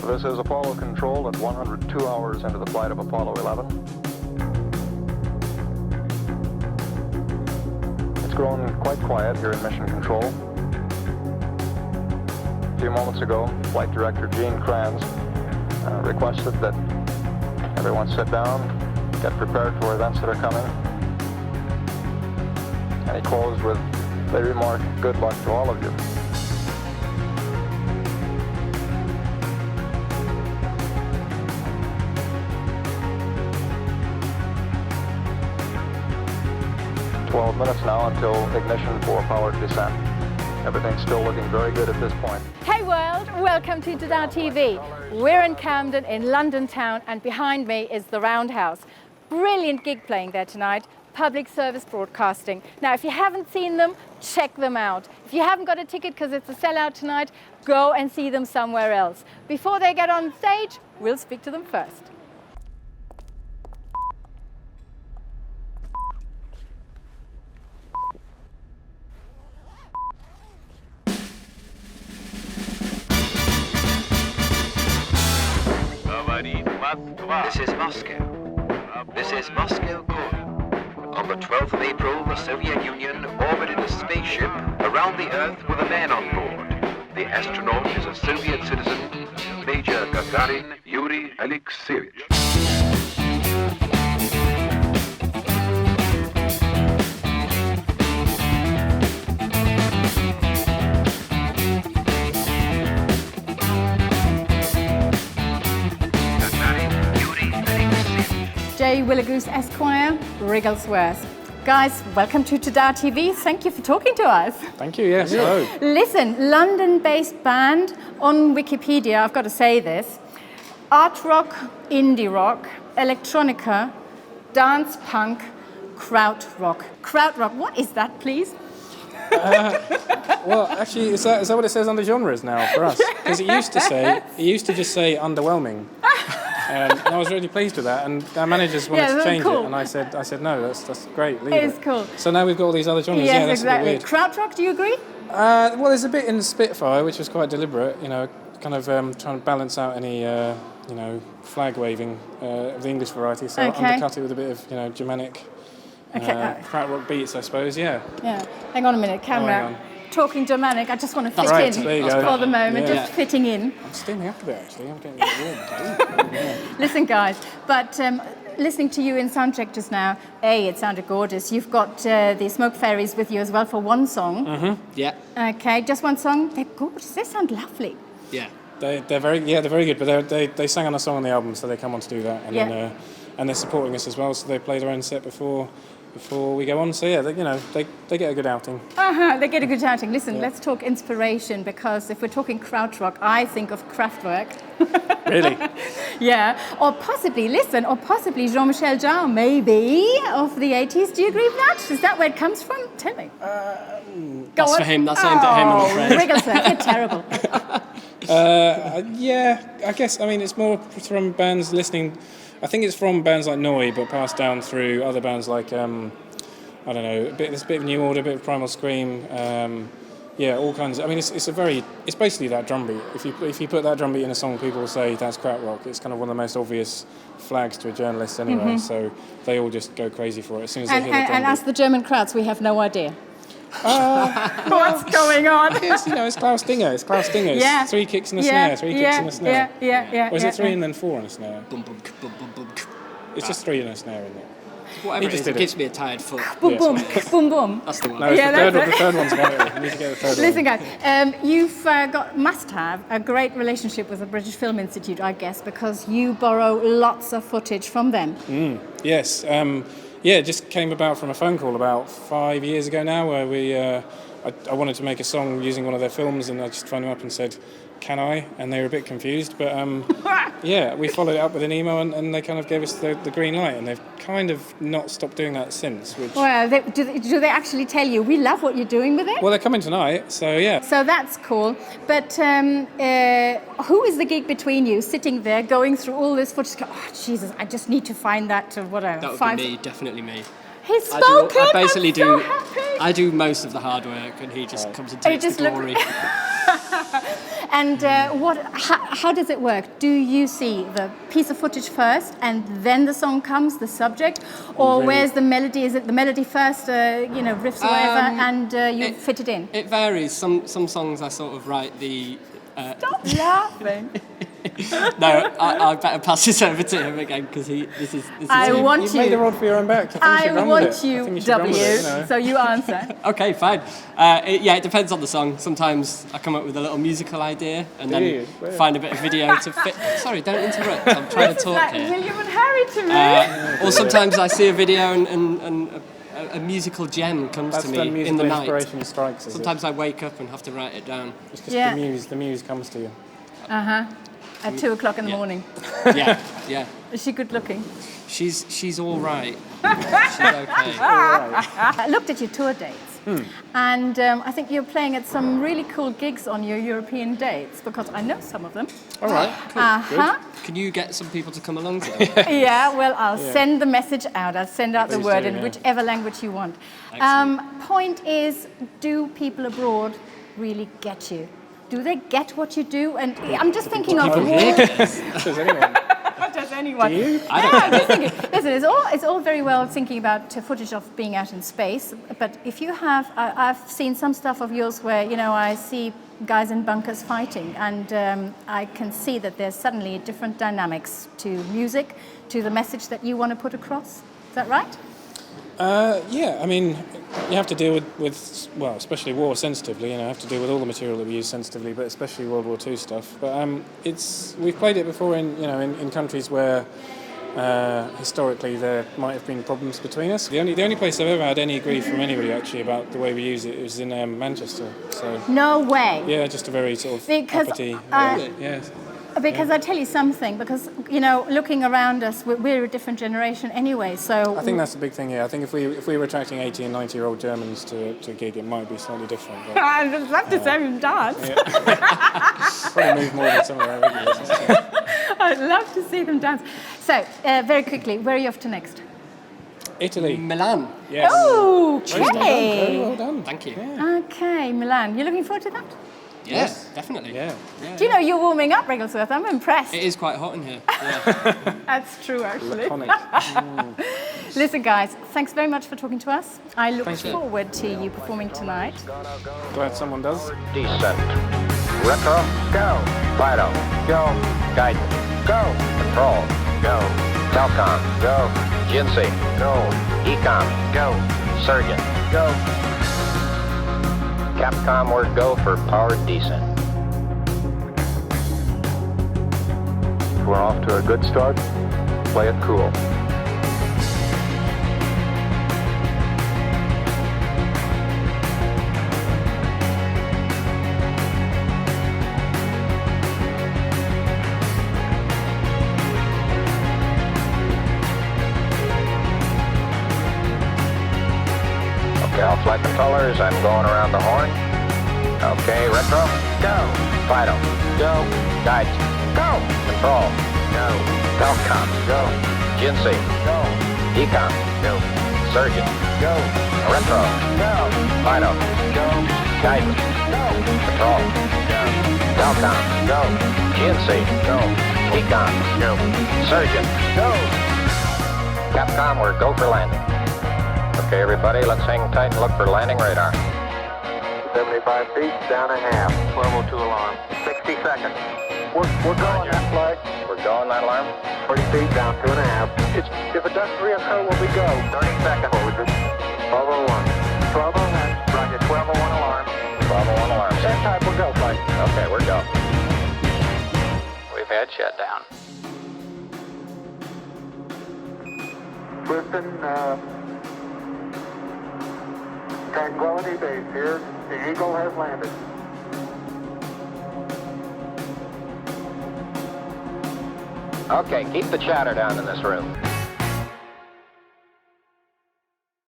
This is Apollo Control at 102 hours into the flight of Apollo 11. It's grown quite quiet here in Mission Control. A few moments ago, Flight Director Gene Kranz requested that everyone sit down, get prepared for events that are coming. And he closed with the remark, "Good luck to all of you." Minutes now until ignition for powered descent. Everything's still looking very good at this point. Hey world, welcome to TA-DAH.TV. We're in Camden in London town and behind me is the Roundhouse. Brilliant gig playing there tonight, public service broadcasting. Now if you haven't seen them, check them out. If you haven't got a ticket because it's a sellout tonight, go and see them somewhere else. Before they get on stage, we'll speak to them first. This is Moscow. This is Moscow calling. On the 12th of April, the Soviet Union orbited a spaceship around the Earth with a man on board. The astronaut is a Soviet citizen, Major Gagarin Yuri Alexeyevich. J. Willagoose Esquire, Wrigglesworth. Guys, welcome to TA-DAH.TV. Thank you for talking to us. Thank you, yes, hello. Listen, London-based band, on Wikipedia, I've got to say this, art rock, indie rock, electronica, dance punk, krautrock. Krautrock, what is that, please? Well, actually, is that what it says under genres now for us? Because it used to just say underwhelming. And I was really pleased with that, and our managers wanted to change it, and I said no, that's great, leave it. It's cool. So now we've got all these other genres. Yes, yeah, that's exactly. a bit weird. Krautrock, do you agree? Well, there's a bit in Spitfire, which was quite deliberate, kind of trying to balance out any, flag waving of the English variety, so undercut it with a bit of, Germanic krautrock beats, I suppose, yeah. Yeah, hang on a minute, camera. Talking Germanic, I just want to fit in there you go. for the moment, just fitting in. I'm steaming up a bit, actually. I'm getting a bit warm. Listen, guys, but listening to you in soundcheck just now, it sounded gorgeous. You've got the Smoke Fairies with you as well for one song. Mm-hmm. Yeah. Okay, just one song. They're gorgeous. They sound lovely. Yeah. They're very good, but they sang on a song on the album, so they come on to do that, and then and they're supporting us as well. So they play their own set before we go on. So yeah, they get a good outing. They get a good outing. Listen, let's talk inspiration, because if we're talking krautrock, I think of Kraftwerk. Really? Yeah, or possibly Jean-Michel Jarre, maybe, of the 80s. Do you agree with that? Is that where it comes from? Tell me. That's for him. That's aimed at him, I'm afraid. Wrigglesworth, you're terrible. Yeah, I guess. I mean, it's more from bands listening. I think it's from bands like Noi, but passed down through other bands like I don't know. There's a bit of New Order, a bit of Primal Scream. All kinds. I mean, it's basically that drum beat. If you put that drum beat in a song, people will say that's krautrock. It's kind of one of the most obvious flags to a journalist anyway. Mm-hmm. So they all just go crazy for it as soon as they hear the drum beat. And as the German Krauts, we have no idea. What's going on? It's Klaus Dinger. It's Klaus Dinger. Yeah. Three kicks and a snare. Three kicks and a snare. Yeah. Or is it three and then four and a snare? Boom, boom, boom, boom, boom. It's just three and a snare in there. Whatever it is, it gives me a tired foot. Boom, boom, boom, boom. That's the one. No, it's the third one's better. You need to get the third one. Listen, guys, you've must have a great relationship with the British Film Institute, I guess, because you borrow lots of footage from them. Yes. It just came about from a phone call about 5 years ago now, where I wanted to make a song using one of their films, and I just phoned them up and said, can I? And they were a bit confused, but we followed it up with an email, and they kind of gave us the green light, and they've kind of not stopped doing that since. Well, do they actually tell you, we love what you're doing with it? Well, they're coming tonight, so yeah. So that's cool. But who is the gig between you, sitting there, going through all this footage? Oh, Jesus, I just need to find that, That would be me, definitely me. He's spoken, I basically I'm so happy. I do most of the hard work, and he just comes and takes the glory. And how does it work? Do you see the piece of footage first, and then the song comes, the subject, or where's the melody? Is it the melody first, riffs or whatever, and you fit it in? It varies. Some songs I sort of write the. Stop laughing. No, I better pass this over to him again because this is. You've made a rod for your own back. I want you, W. So you answer. Okay, fine. It depends on the song. Sometimes I come up with a little musical idea and then find a bit of video to fit. Sorry, don't interrupt. I'm trying to talk like here. William and Harry to me. Or sometimes I see a video and a musical gem comes to me in the night. Inspiration strikes. Sometimes I wake up and have to write it down. It's just the muse comes to you. At 2 o'clock in the morning. Yeah. Is she good looking? She's all right. She's okay. I looked at your tour dates, and I think you're playing at some really cool gigs on your European dates, because I know some of them. All right. Cool. Can you get some people to come along to them? Yeah, well, I'll send the message out. I'll send out the word in whichever language you want. Point is, do people abroad really get you? Do they get what you do? And I'm just thinking of Does anyone? Does anyone? Do you? I just thinking. Listen, it's all very well thinking about footage of being out in space, but if you have, I've seen some stuff of yours where I see guys in bunkers fighting, and I can see that there's suddenly different dynamics to music, to the message that you want to put across. Is that right? I mean, you have to deal with especially war sensitively. You have to deal with all the material that we use sensitively, but especially World War II stuff. But we've played it before in countries where historically there might have been problems between us. The only place I've ever had any grief from anybody actually about the way we use it was in Manchester. So no way. Yeah, just a very sort of uppity. Yes. Because I tell you something, because looking around us, we're a different generation anyway. So I think that's the big thing here. I think if we were attracting 80 and 90-year-old Germans to a gig, it might be slightly different. But, I'd love to see them dance. Probably move more than some of our regulars. I'd love to see them dance. So very quickly, where are you off to next? Italy. Milan. Yes. Okay. Very well done. Thank you. Yeah. Okay, Milan. You looking forward to that? Yes, definitely. Yeah. Do you know you're warming up, Wrigglesworth? I'm impressed. It is quite hot in here. Yeah. That's true, actually. Laconic. Listen, guys, thanks very much for talking to us. I look forward to you performing tonight. Glad someone does. Descent. Retro. Go. Fido. Go. Guidance. Go. Control. Go. Telcom. Go. Jinsei. Go. Ecom. Go. Surgeon. Go. Capcom word go for powered descent. We're off to a good start. Play it cool. Okay, I'll flight controllers. I'm going around the horn. Okay, retro. Go. Fido. Go. Guides. Go. Control. Go. Telcom. Go. Jinsei. Go. Ecom. Go. Surgeon. Go. Retro. Go. Fido. Go. Guidance. Go. Control. Go. Telcom. Go. Jinsei. Go. Ecom. Go. Surgeon. Go. Capcom, we're go for landing. Okay, everybody, let's hang tight and look for landing radar. 75 feet, down a half. 1202 alarm. 60 seconds. We're going that flag. We're going that alarm. 40 feet, down 2.5. If it doesn't reoccur, will we go? 30 seconds. 1201. 1201. Roger, 1201 alarm. 1201 alarm. Stand tight, we'll go, flight. Okay, we're go. We've had shutdown. Listen, Tranquility Base here. The Eagle has landed. Okay, keep the chatter down in this room.